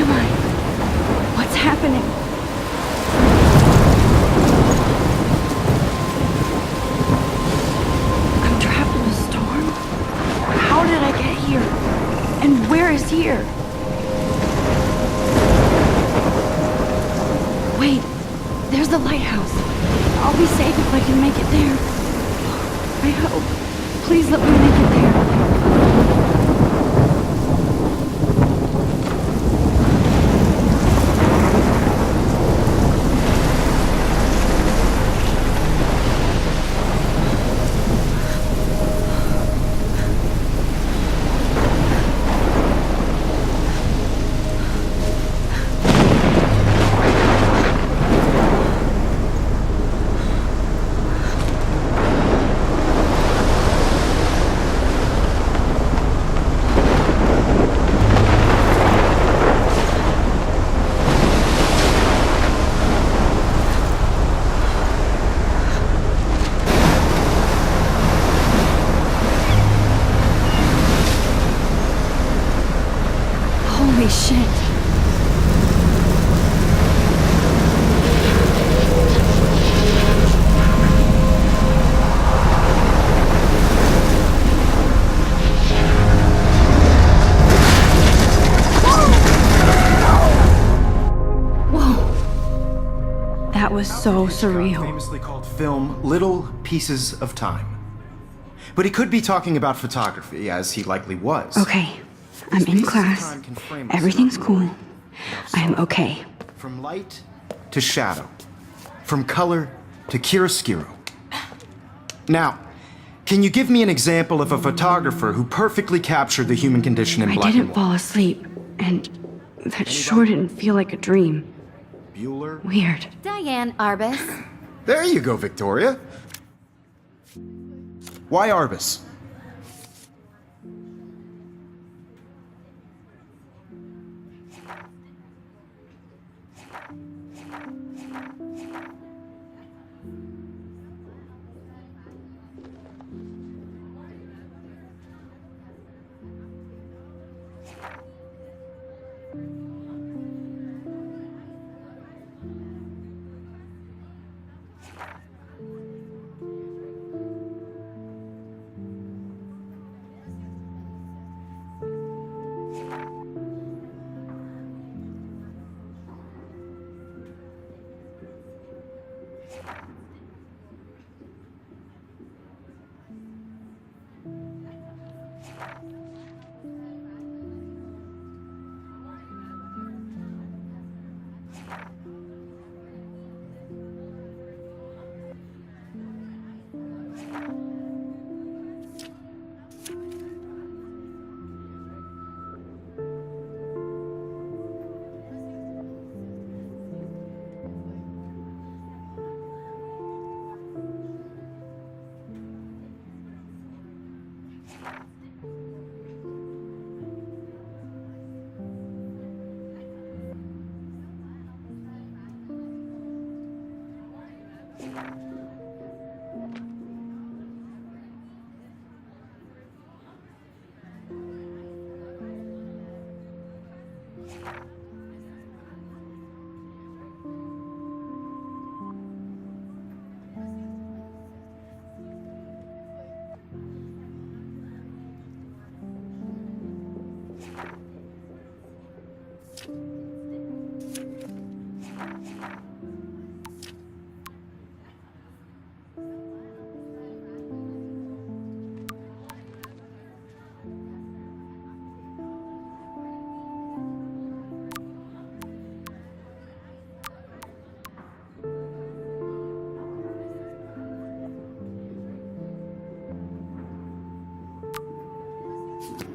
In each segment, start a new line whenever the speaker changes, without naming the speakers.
am I? What's happening? I'm trapped in a storm? How did I get here? And where is here? Wait, there's the lighthouse. I'll be safe if I can make it there. I hope. Please let me make it there. Holy shit. Whoa. That was so surreal.
Famously called film Little Pieces of Time. But he could be talking about photography, as he likely was.
Okay. I'm in class. Everything's cool. I'm okay.
From light to shadow. From color to chiaroscuro. Now, can you give me an example of a photographer who perfectly captured the human condition in black and white?
I didn't fall asleep, and that sure didn't feel like a dream.
Bueller?
Weird.
Diane Arbus.
There you go, Victoria. Why Arbus?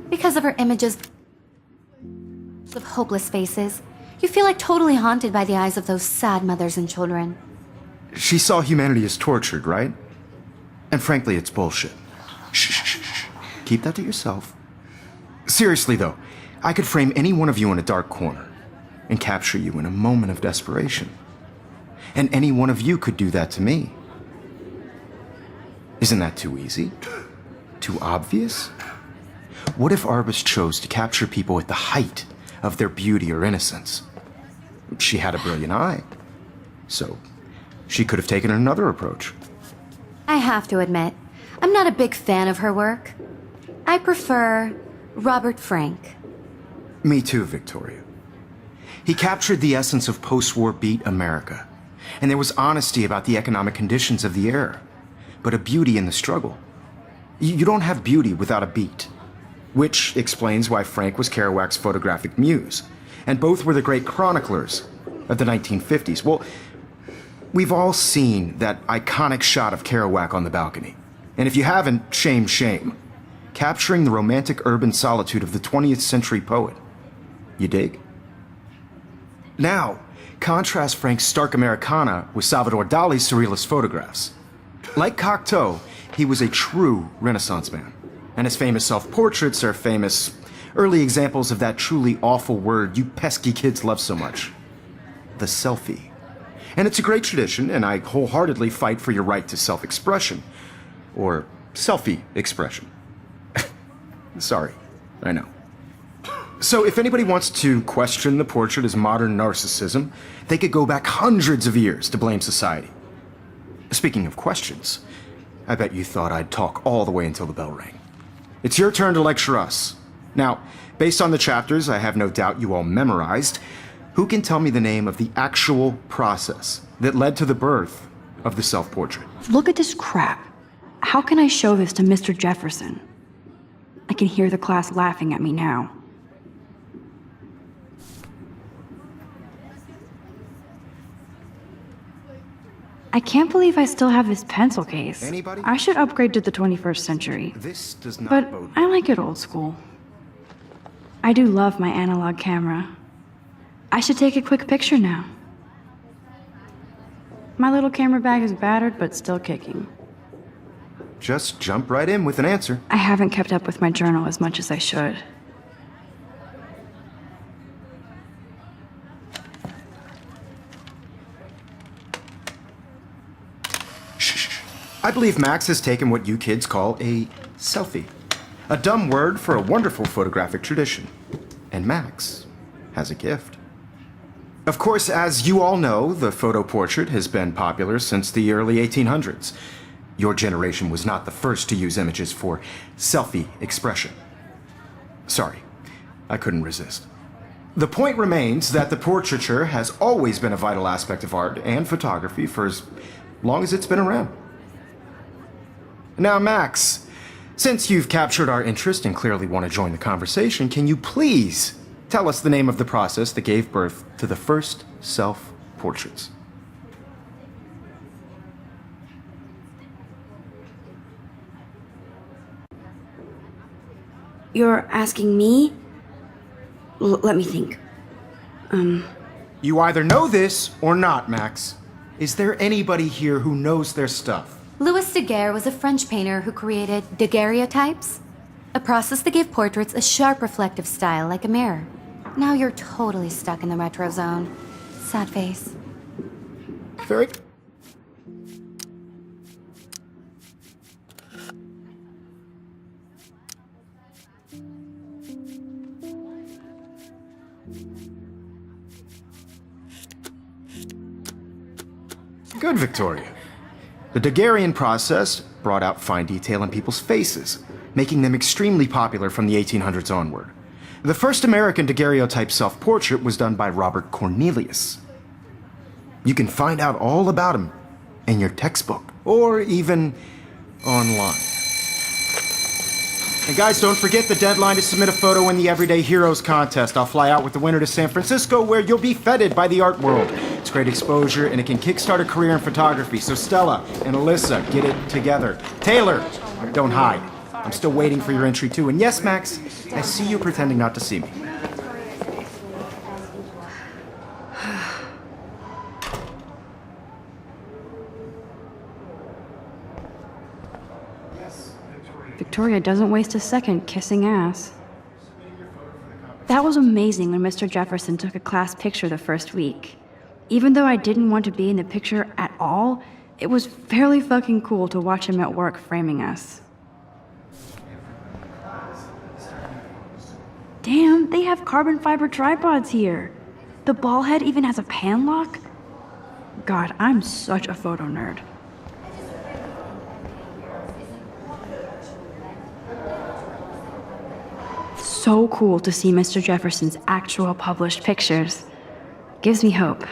Because of her images of hopeless faces, you feel like totally haunted by the eyes of those sad mothers and children.
She saw humanity as tortured, right? And frankly, it's bullshit. Shh, shh, shh, shh. Keep that to yourself. Seriously, though, I could frame any one of you in a dark corner and capture you in a moment of desperation. And any one of you could do that to me. Isn't that too easy? Too obvious? What if Arbus chose to capture people at the height of their beauty or innocence. She had a brilliant eye, so she could have taken another approach.
I have to admit, I'm not a big fan of her work. I prefer Robert Frank.
Me too, Victoria. He captured the essence of post-war beat America, and there was honesty about the economic conditions of the era, but a beauty in the struggle. You don't have beauty without a beat, which explains why Frank was Kerouac's photographic muse, and both were the great chroniclers of the 1950s. Well, we've all seen that iconic shot of Kerouac on the balcony, and if you haven't, shame, shame. Capturing the romantic urban solitude of the 20th century poet. You dig? Now, contrast Frank's stark Americana with Salvador Dali's surrealist photographs. Like Cocteau, he was a true Renaissance man, and his famous self-portraits are famous early examples of that truly awful word you pesky kids love so much. The selfie. And it's a great tradition, and I wholeheartedly fight for your right to self-expression. Or selfie expression. Sorry, I know. So if anybody wants to question the portrait as modern narcissism, they could go back hundreds of years to blame society. Speaking of questions, I bet you thought I'd talk all the way until the bell rang. It's your turn to lecture us. Now, based on the chapters I have no doubt you all memorized, who can tell me the name of the actual process that led to the birth of the self-portrait?
Look at this crap. How can I show this to Mr. Jefferson? I can hear the class laughing at me now. I can't believe I still have this pencil case.
Anybody?
I should upgrade to the 21st century.
This does not
But
bode
I like it old school. I do love my analog camera. I should take a quick picture now. My little camera bag is battered, but still kicking.
Just jump right in with an answer.
I haven't kept up with my journal as much as I should.
Shh. I believe Max has taken what you kids call a selfie. A dumb word for a wonderful photographic tradition. And Max has a gift. Of course, as you all know, the photo portrait has been popular since the early 1800s. Your generation was not the first to use images for selfie expression. Sorry, I couldn't resist. The point remains that the portraiture has always been a vital aspect of art and photography for as long as it's been around. Now, Max, since you've captured our interest and clearly want to join the conversation, can you please tell us the name of the process that gave birth to the first self-portraits?
You're asking me? Let me think.
You either know this or not, Max. Is there anybody here who knows their stuff?
Louis Daguerre was a French painter who created daguerreotypes, a process that gave portraits a sharp reflective style like a mirror. Now you're totally stuck in the retro zone. Sad face.
Very... Good, Victoria. The Daguerrean process brought out fine detail in people's faces, making them extremely popular from the 1800s onward. The first American daguerreotype self-portrait was done by Robert Cornelius. You can find out all about him in your textbook, or even online. And guys, don't forget the deadline to submit a photo in the Everyday Heroes contest. I'll fly out with the winner to San Francisco, where you'll be feted by the art world. It's great exposure, and it can kickstart a career in photography. So Stella and Alyssa, get it together. Taylor, don't hide. I'm still waiting for your entry too. And yes, Max, I see you pretending not to see me.
Victoria doesn't waste a second kissing ass. That was amazing when Mr. Jefferson took a class picture the first week. Even though I didn't want to be in the picture at all, it was fairly fucking cool to watch him at work framing us. Damn, they have carbon fiber tripods here. The ball head even has a pan lock. God, I'm such a photo nerd. So cool to see Mr. Jefferson's actual published pictures. Gives me hope.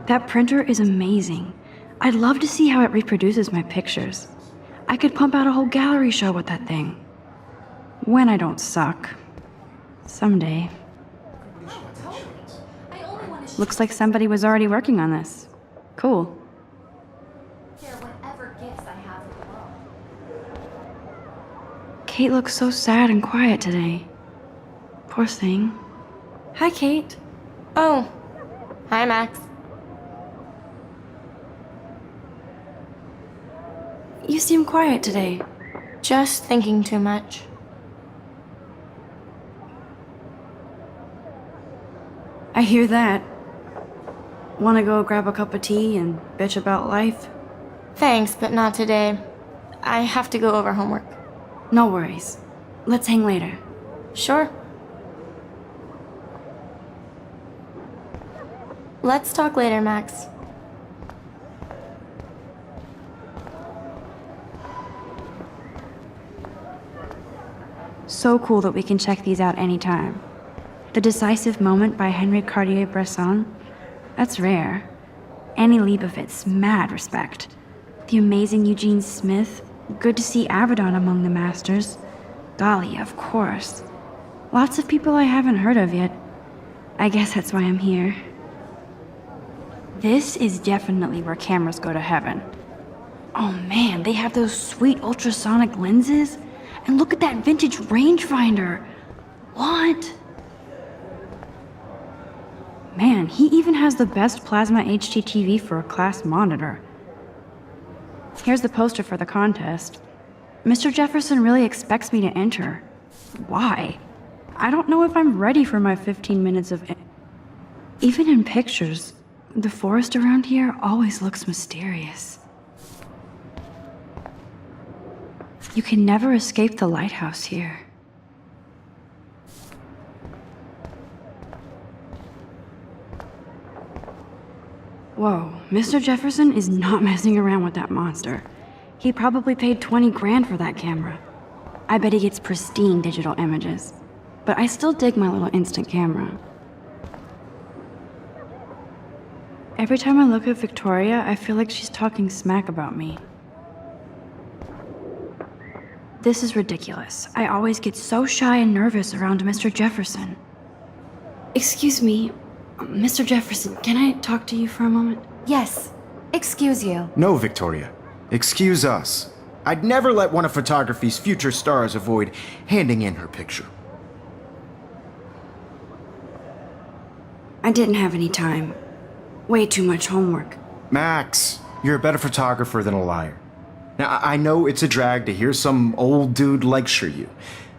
That printer is amazing. I'd love to see how it reproduces my pictures. I could pump out a whole gallery show with that thing. When I don't suck. Someday. Looks like somebody was already working on this. Cool. Kate looks so sad and quiet today. Poor thing. Hi, Kate.
Oh, hi, Max.
You seem quiet today.
Just thinking too much.
I hear that. Wanna go grab a cup of tea and bitch about life?
Thanks, but not today. I have to go over homework.
No worries. Let's hang later.
Sure. Let's talk later, Max.
So cool that we can check these out anytime. The Decisive Moment by Henry Cartier-Bresson. That's rare. Annie Leibovitz, mad respect. The amazing Eugene Smith. Good to see Avedon among the masters. Dali, of course. Lots of people I haven't heard of yet. I guess that's why I'm here. This is definitely where cameras go to heaven. Oh man, they have those sweet ultrasonic lenses. And look at that vintage rangefinder. What? Man, he even has the best plasma HDTV for a class monitor. Here's the poster for the contest. Mr. Jefferson really expects me to enter. Why? I don't know if I'm ready for my 15 minutes of... Even in pictures, the forest around here always looks mysterious. You can never escape the lighthouse here. Whoa, Mr. Jefferson is not messing around with that monster. He probably paid 20 grand for that camera. I bet he gets pristine digital images. But I still dig my little instant camera. Every time I look at Victoria, I feel like she's talking smack about me. This is ridiculous. I always get so shy and nervous around Mr. Jefferson. Excuse me, Mr. Jefferson, can I talk to you for a moment?
Yes. Excuse you.
No, Victoria. Excuse us. I'd never let one of photography's future stars avoid handing in her picture.
I didn't have any time. Way too much homework.
Max, you're a better photographer than a liar. Now, I know it's a drag to hear some old dude lecture you,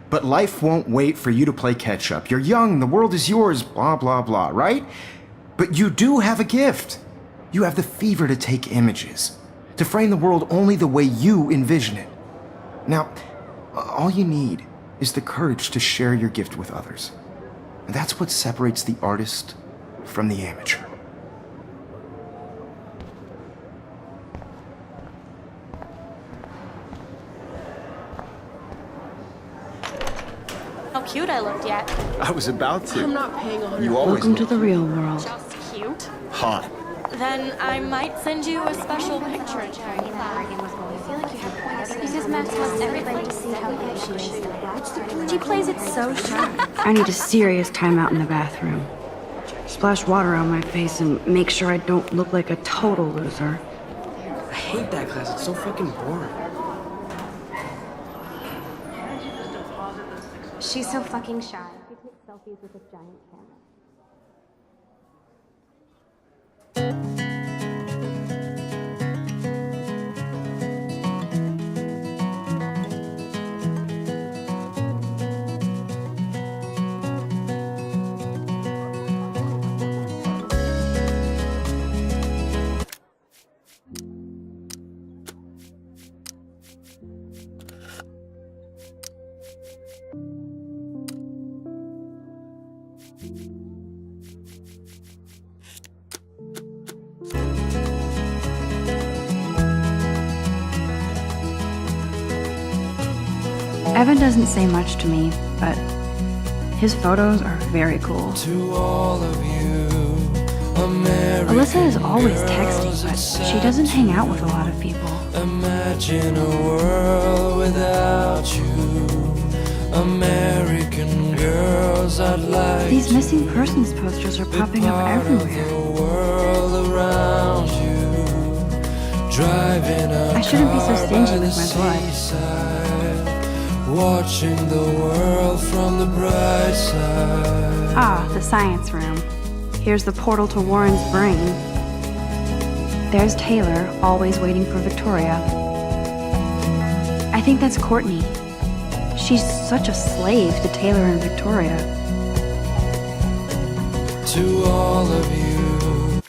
but life won't wait for you to play catch-up. You're young, the world is yours, blah, blah, blah, right? But you do have a gift. You have the fever to take images, to frame the world only the way you envision it. Now, all you need is the courage to share your gift with others. And that's what separates the artist from the amateur.
How cute I looked yet.
I was about to.
I'm not paying 100.
You always
Welcome to
look
the real world.
Just cute.
hot.
Then I might send you a special picture.
Because Max wants everybody to see how good she is. She plays it so sharp.
I need a serious timeout in the bathroom. Splash water on my face and make sure I don't look like a total loser.
I hate that class. It's so fucking boring.
She's so fucking shy. She takes selfies with this giant camera.
Evan doesn't say much to me, but his photos are very cool.
To all of you, American
Alyssa is always texting,
girls,
but
it's
she doesn't hang out with a lot of people.
Imagine a world without you. American girls, I'd like
These missing persons posters are popping up
part of
everywhere.
the world around you. Driving a
I shouldn't be so
car
stingy
by
with
the
my blood.
seaside, watching the world from the bright side.
Ah, the science room. Here's the portal to Warren's brain. There's Taylor, always waiting for Victoria. I think that's Courtney. She's such a slave to Taylor and Victoria.
To all of you,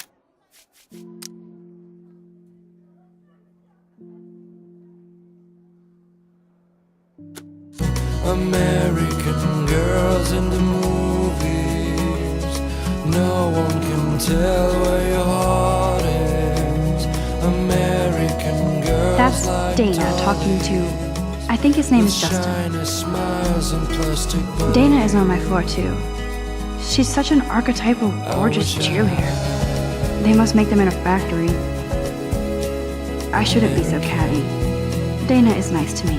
American girls in the movies. No one can tell where your heart is. American girls.
That's
like
Dana talking to... I think his name is Justin.
shiny smiles and plastic buttons.
Dana is on my floor too. She's such an archetypal, gorgeous cheerleader. They must make them in a factory. I shouldn't be so catty. Dana is nice to me.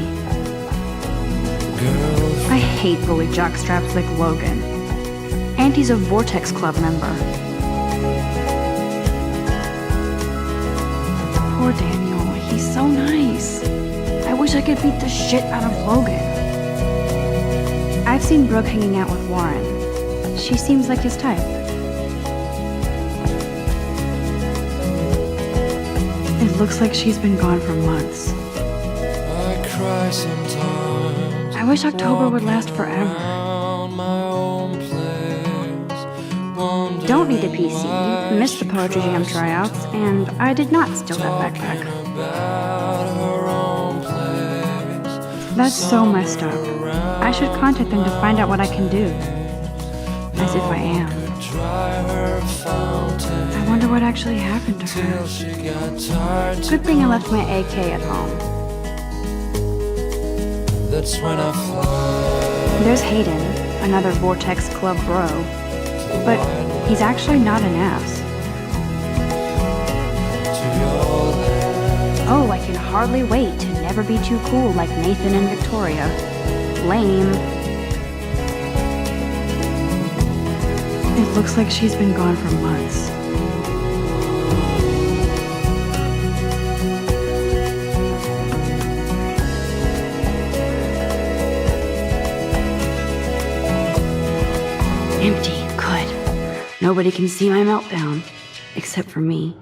Girl,
I hate bully jockstraps like Logan. And he's a Vortex Club member. Poor Daniel, he's so nice. I wish I could beat the shit out of Logan. I've seen Brooke hanging out with Warren. She seems like his type. It looks like she's been gone for months.
I cry sometimes.
I wish October would last forever.
Around my own place,
Don't need a PC, missed the Poetry Jam tryouts, and I did not steal that backpack.
about her own place.
That's so messed up. I should contact them to find out what I can do. As if I am.
Try her fountain
I wonder what actually happened to her.
till she got tired.
Good thing I left my AK at home.
That's when I fly.
There's Hayden, another Vortex Club bro. But he's actually not an ass. Oh, I can hardly wait to never be too cool like Nathan and Victoria. Lame. It looks like she's been gone for months. Empty. Good. Nobody can see my meltdown. Except for me.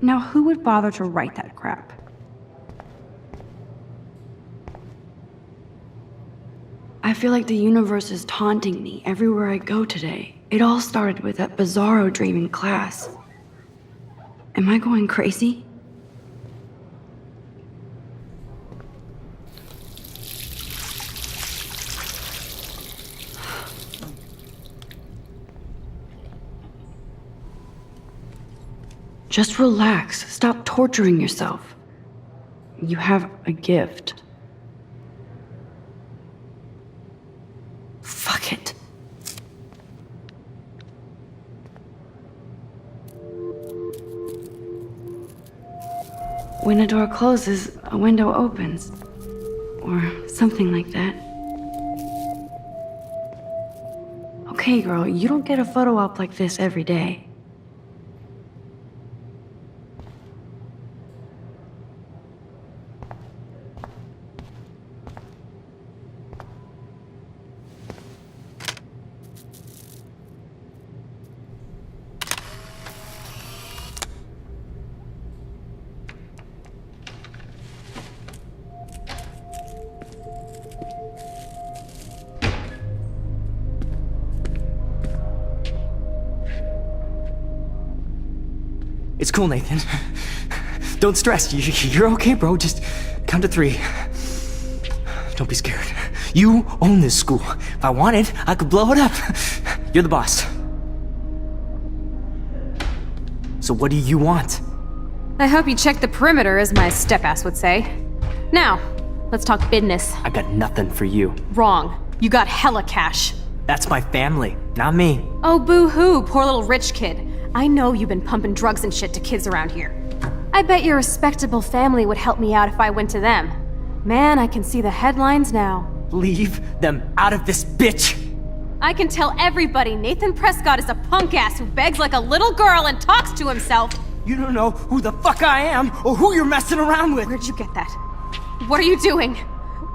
Now, who would bother to write that crap? I feel like the universe is taunting me everywhere I go today. It all started with that bizarro dream in class. Am I going crazy? Just relax. Stop torturing yourself. You have a gift. Fuck it. When a door closes, a window opens. Or something like that. Okay, girl, you don't get a photo op like this every day.
It's cool, Nathan. Don't stress. You're okay, bro. Just count to 3. Don't be scared. You own this school. If I wanted, I could blow it up. You're the boss. So what do you want?
I hope you checked the perimeter, as my step-ass would say. Now, let's talk business.
I got nothing for you.
Wrong. You got hella cash.
That's my family, not me.
Oh, boo-hoo, poor little rich kid. I know you've been pumping drugs and shit to kids around here. I bet your respectable family would help me out if I went to them. Man, I can see the headlines now.
Leave them out of this bitch!
I can tell everybody Nathan Prescott is a punk ass who begs like a little girl and talks to himself.
You don't know who the fuck I am or who you're messing around with.
Where'd you get that? What are you doing?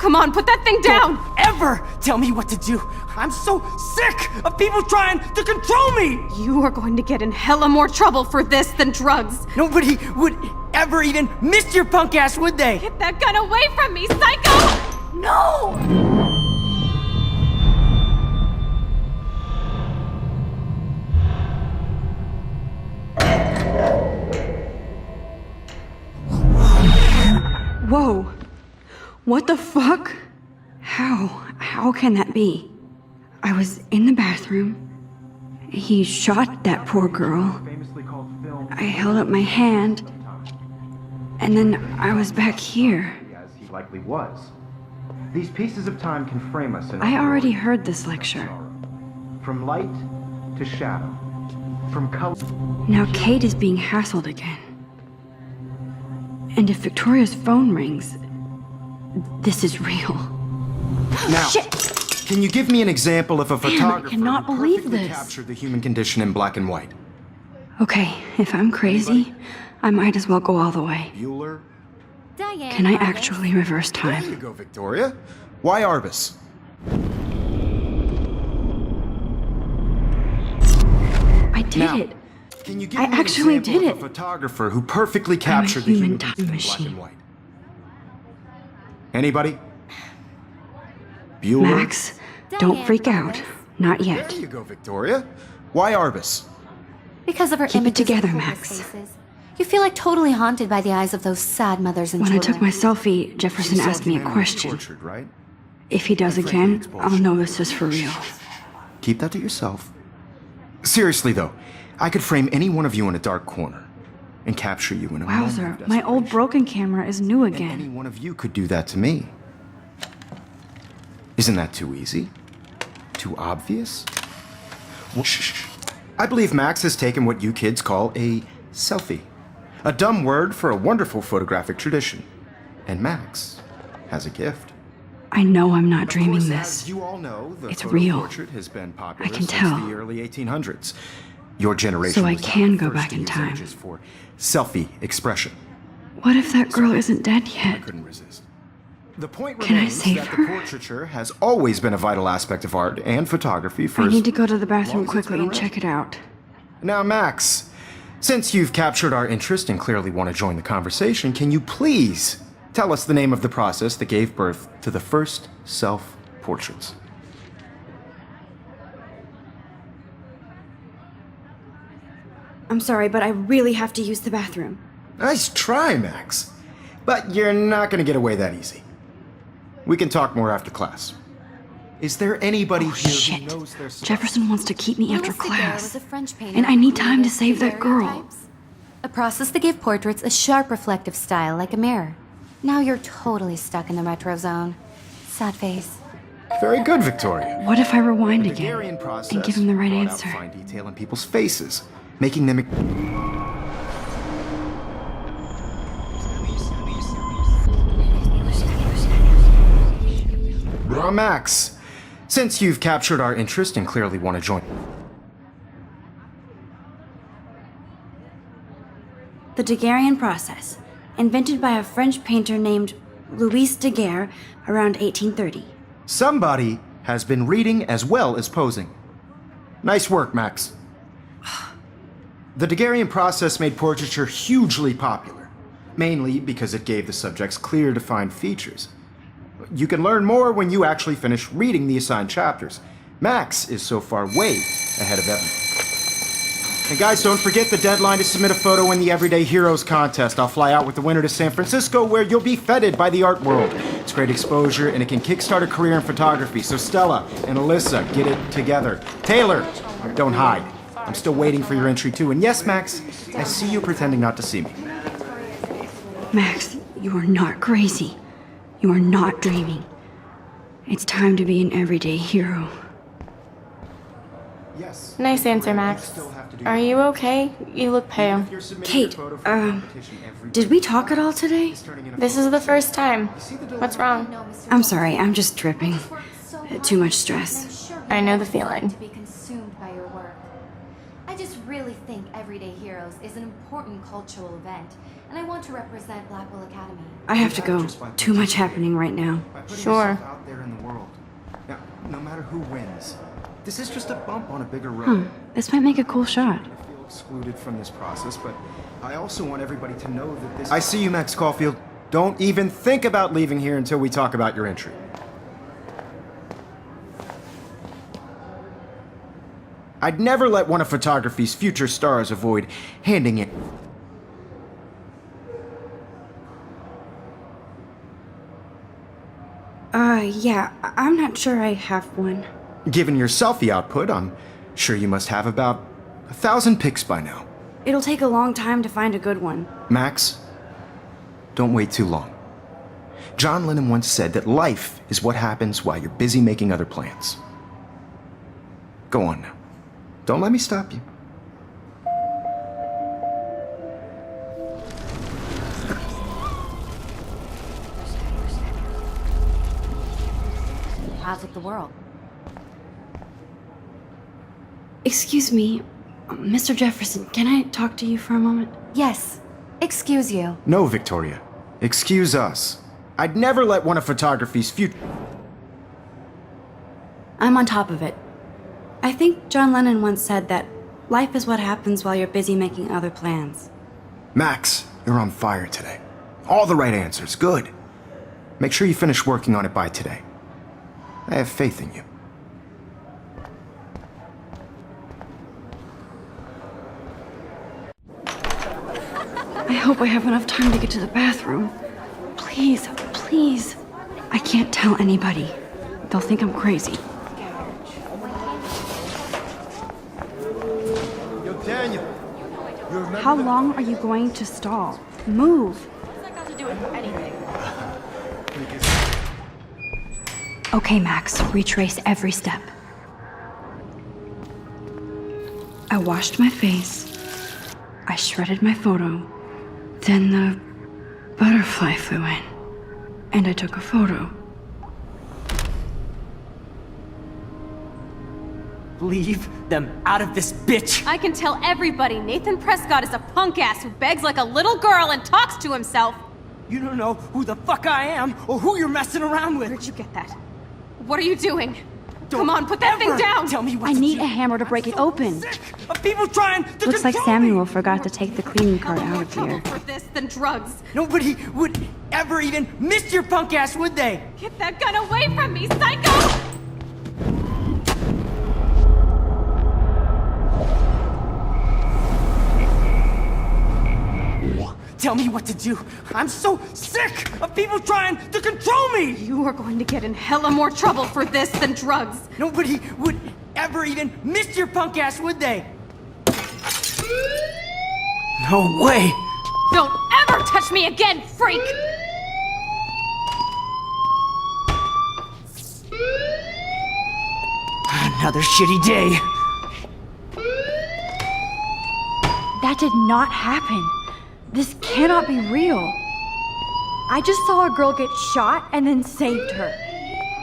Come on, put that thing down!
Don't ever tell me what to do. I'm so sick of people trying to control me.
You are going to get in hella more trouble for this than drugs.
Nobody would ever even miss your punk ass, would they?
Get that gun away from me, psycho! No!
Whoa. What the fuck? How can that be? I was in the bathroom. He shot that poor girl. I held up my hand. And then I was back here.
As he likely was. These pieces of time can frame us in
I already heard this lecture.
from light to shadow, from color.
Now Kate is being hassled again. And if Victoria's phone rings, this is real.
Now,
Shit!
can you give me an example of a
Man, I
photographer
cannot
who
believe
perfectly
this.
captured the human condition in black and white?
Okay, if I'm crazy, I might as well go all the way.
Bueller?
Diane.
Can I
Arbus.
actually reverse
There you
time?
go, Victoria. Why Arbus?
I did
Now,
it.
Can you give
I
me an
actually
example
did
of a
it.
photographer who perfectly captured the
human
human
time
condition in black
machine.
and white? Anybody? Bueller?
Max, don't freak out. Not yet.
There you go, Victoria. Why Arbus?
Because of her
Keep it
images of
together,
hopeless
Max.
faces. You feel like totally haunted by the eyes of those sad mothers and
When I
children.
took my selfie, Jefferson
You saw
asked me a
humanity
question.
Tortured, right?
If he does
And frankly,
again,
it's
I'll
bullshit.
know this is for real.
Keep that to yourself. Seriously, though, I could frame any one of you in a dark corner and capture you in a moment
Wowzer,
of
my old
desperation.
broken camera is new
And any
again.
one of you could do that to me. Isn't that too easy? Too obvious? Well, shh. I believe Max has taken what you kids call a selfie. A dumb word for a wonderful photographic tradition. And Max has a gift.
I know I'm not
Of
dreaming
course,
this.
As you all know, the
It's
photo
real.
portrait has been popular
I can
since
tell.
the early 1800s. Your generation
So I
was not
can
the
go
first
back
to
in
use
time.
images for selfie expression.
What if that girl isn't dead
I
yet?
couldn't resist. The point
Can I
remains
save
that
her?
the portraiture has always been a vital aspect of art and photography for
I
as
need to go to the
long
bathroom
as it's
quickly
been
and
around.
check it out.
Now, Max, since you've captured our interest and clearly want to join the conversation, can you please tell us the name of the process that gave birth to the first self-portraits?
I'm sorry, but I really have to use the bathroom.
Nice try, Max. But you're not going to get away that easy. We can talk more after class. Is there anybody
Oh,
here
shit.
who knows their stuff?
Jefferson wants to keep me after
Louis Daguerre
class.
was a French painter
And I need
who
time to
created
save that girl.
daguerreotypes, a process that gave portraits a sharp reflective style like a mirror. Now you're totally stuck in the retro zone. Sad face.
Very good, Victoria.
What if I rewind
The
again
Daguerrean process
and give him the right
brought out
answer?
fine detail in people's faces, making them. Max, since you've captured our interest and clearly want to join.
The Daguerrean process, invented by a French painter named Louis Daguerre around 1830.
Somebody has been reading as well as posing. Nice work, Max. The Daguerrean process made portraiture hugely popular, mainly because it gave the subjects clear, defined features. You can learn more when you actually finish reading the assigned chapters. Max is so far way ahead of everyone. And guys, don't forget the deadline to submit a photo in the Everyday Heroes contest. I'll fly out with the winner to San Francisco, where you'll be feted by the art world. It's great exposure, and it can kickstart a career in photography. So Stella and Alyssa, get it together. Taylor, don't hide. I'm still waiting for your entry too. And yes, Max, I see you pretending not to see me.
Max, you are not crazy. You are not dreaming. It's time to be an everyday hero.
Yes.
Nice answer, Max. Are you okay? You look pale.
Kate, did we talk at all today?
This is the first time. What's wrong?
I'm sorry, I'm just dripping. Too much stress.
I know the feeling.
To be consumed by your work. I just really think Everyday Heroes is an important cultural event, and I want to represent Blackwell Academy.
I have to go. Too much happening right now.
Sure.
Out there in the world. Now, no matter who wins, this is just a bump on a bigger road.
This might make a cool shot.
I feel excluded from this process, but I also want everybody to know that this... I see you, Max Caulfield. Don't even think about leaving here until we talk about your entry. I'd never let one of photography's future stars avoid handing it.
Yeah, I'm not sure I have one.
Given your selfie output, I'm sure you must have about 1,000 pics by now.
It'll take a long time to find a good one.
Max, don't wait too long. John Lennon once said that life is what happens while you're busy making other plans. Go on now. Don't let me stop you.
How's it the world?
Excuse me, Mr. Jefferson, can I talk to you for a moment?
Yes. Excuse you.
No, Victoria. Excuse us. I'd never let one of photography's future...
I'm on top of it. I think John Lennon once said that life is what happens while you're busy making other plans.
Max, you're on fire today. All the right answers. Good. Make sure you finish working on it by today. I have faith in you.
I hope I have enough time to get to the bathroom. Please, please. I can't tell anybody. They'll think I'm crazy.
Yo, Daniel. You remember
How long are you going to stall? Move. Okay, Max, retrace every step. I washed my face. I shredded my photo. Then the butterfly flew in. And I took a photo.
Leave them out of this bitch!
I can tell everybody Nathan Prescott is a punk ass who begs like a little girl and talks to himself.
You don't know who the fuck I am or who you're messing around with.
Where'd you get that? What are you doing?
Don't
Come on, put that thing
ever
down!
Tell me what
I
to
need
do.
a hammer to break it open.
Sick of people trying to
Looks like
control
Samuel
me.
forgot to take the cleaning cart
Hell,
out
more
of
trouble
here.
for this than drugs.
Nobody would ever even miss your punk ass, would they?
Get that gun away from me, psycho!
Tell me what to do. I'm so sick of people trying to control me!
You are going to get in hella more trouble for this than drugs.
Nobody would ever even miss your punk ass, would they? No way!
Don't ever touch me again, freak!
Another shitty day.
That did not happen. This cannot be real. I just saw a girl get shot and then saved her.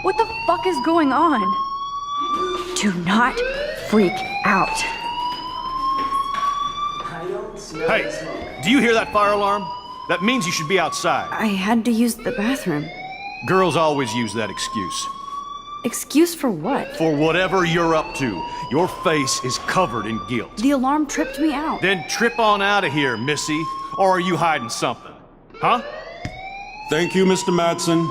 What the fuck is going on? Do not freak out.
Hey, do you hear that fire alarm? That means you should be outside.
I had to use the bathroom.
Girls always use that excuse.
Excuse for what?
For whatever you're up to, your face is covered in guilt.
The alarm tripped me out.
Then trip on out of here, Missy. Or are you hiding something? Huh?
Thank you, Mr. Madsen.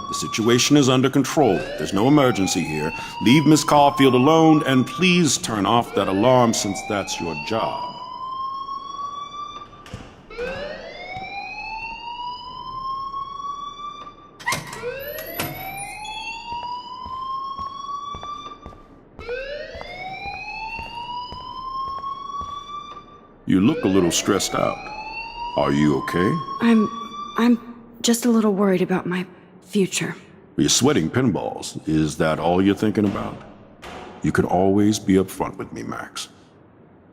The situation is under control. There's no emergency here. Leave Miss Caulfield alone, and please turn off that alarm since that's your job. You look a little stressed out. Are you okay?
I'm just a little worried about my future.
You're sweating pinballs. Is that all you're thinking about? You can always be upfront with me, Max.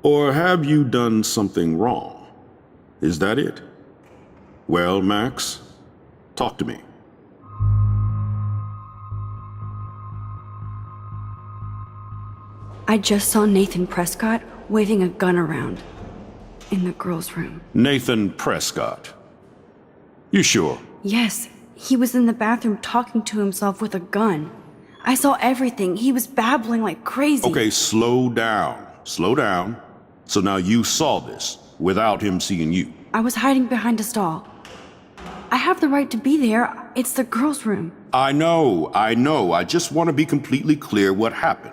Or have you done something wrong? Is that it? Well, Max, talk to me.
I just saw Nathan Prescott waving a gun around in the girls' room.
Nathan Prescott. You sure?
Yes, he was in the bathroom talking to himself with a gun. I saw everything. He was babbling like crazy.
Okay, slow down. Slow down. So now you saw this without him seeing you.
I was hiding behind a stall. I have the right to be there. It's the girls' room.
I know. I just want to be completely clear what happened.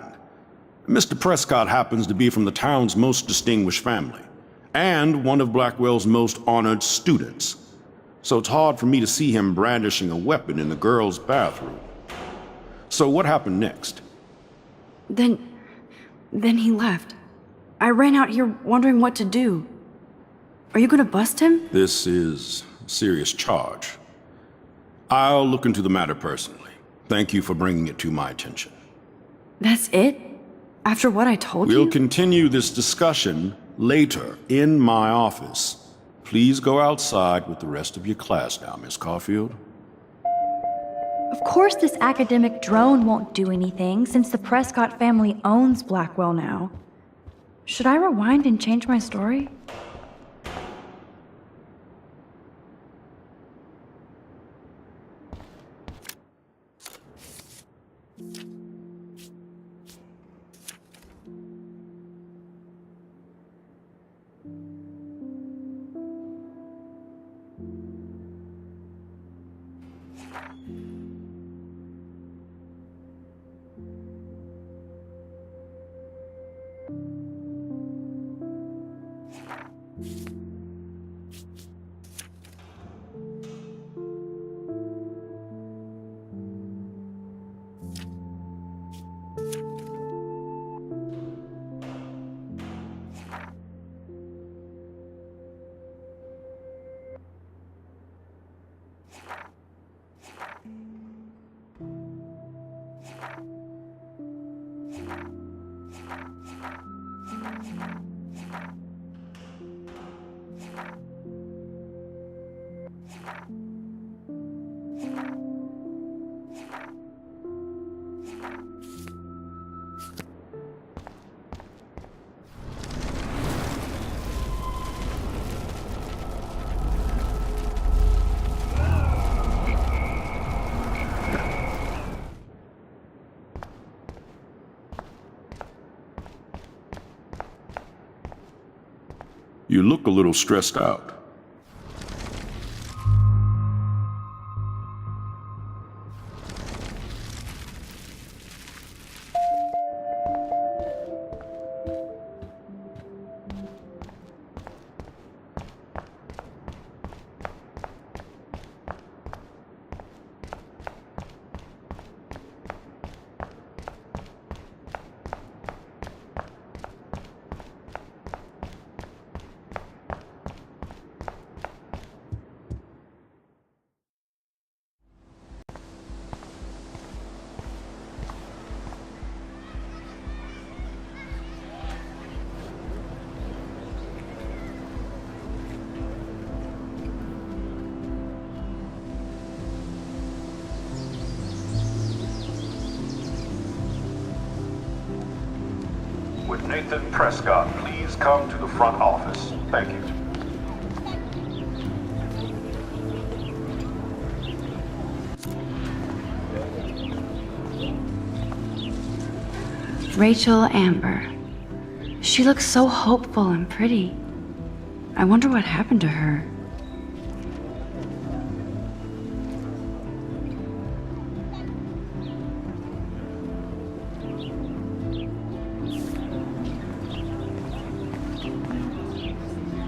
Mr. Prescott happens to be from the town's most distinguished family, and one of Blackwell's most honored students. So it's hard for me to see him brandishing a weapon in the girls' bathroom. So what happened next?
Then he left. I ran out here wondering what to do. Are you gonna bust him?
This is a serious charge. I'll look into the matter personally. Thank you for bringing it to my attention.
That's it? After what I told you?
We'll continue this discussion later in my office. Please go outside with the rest of your class now, Miss Caulfield.
Of course this academic drone won't do anything, since the Prescott family owns Blackwell now. Should I rewind and change my story?
You look a little stressed out. With Nathan Prescott, please come to the front office. Thank you.
Rachel Amber. She looks so hopeful and pretty. I wonder what happened to her.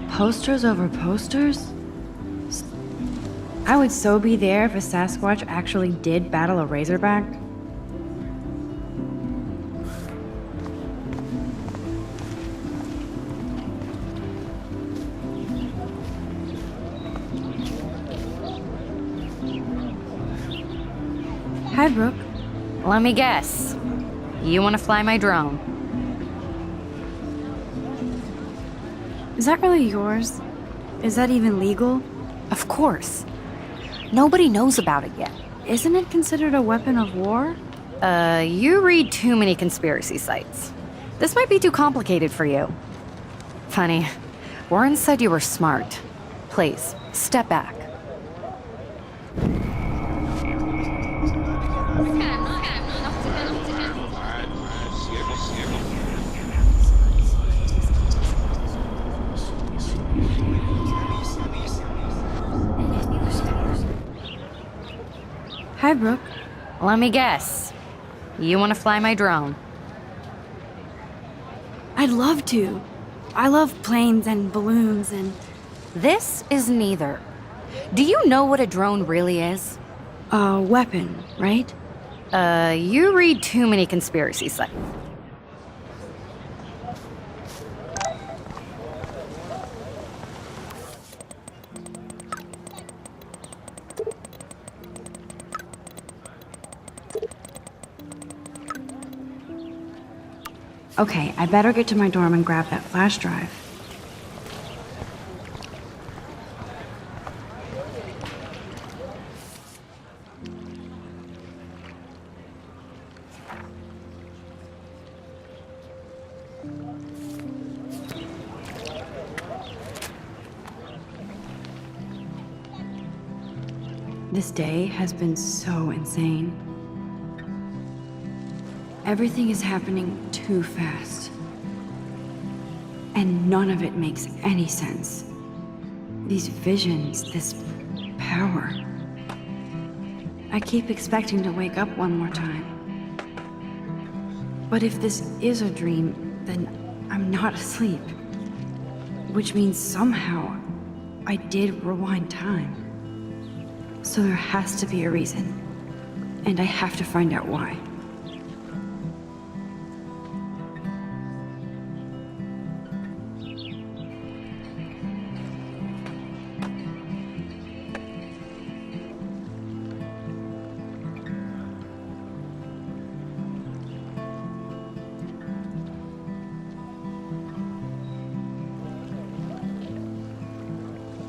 Posters over posters? I would so be there if a Sasquatch actually did battle a Razorback. Hi, Brooke.
Let me guess. You want to fly my drone?
Is that really yours? Is that even legal?
Of course. Nobody knows about it yet.
Isn't it considered a weapon of war?
You read too many conspiracy sites. This might be too complicated for you. Funny, Warren said you were smart. Please, step back.
Hi, Brooke.
Let me guess. You want to fly my drone?
I'd love to. I love planes and balloons and...
This is neither. Do you know what a drone really is?
a weapon, right?
You read too many conspiracy sites.
Okay, I better get to my dorm and grab that flash drive. This day has been so insane. Everything is happening too fast. And none of it makes any sense. These visions, this power. I keep expecting to wake up one more time. But if this is a dream, then I'm not asleep. Which means somehow I did rewind time. So there has to be a reason. And I have to find out why.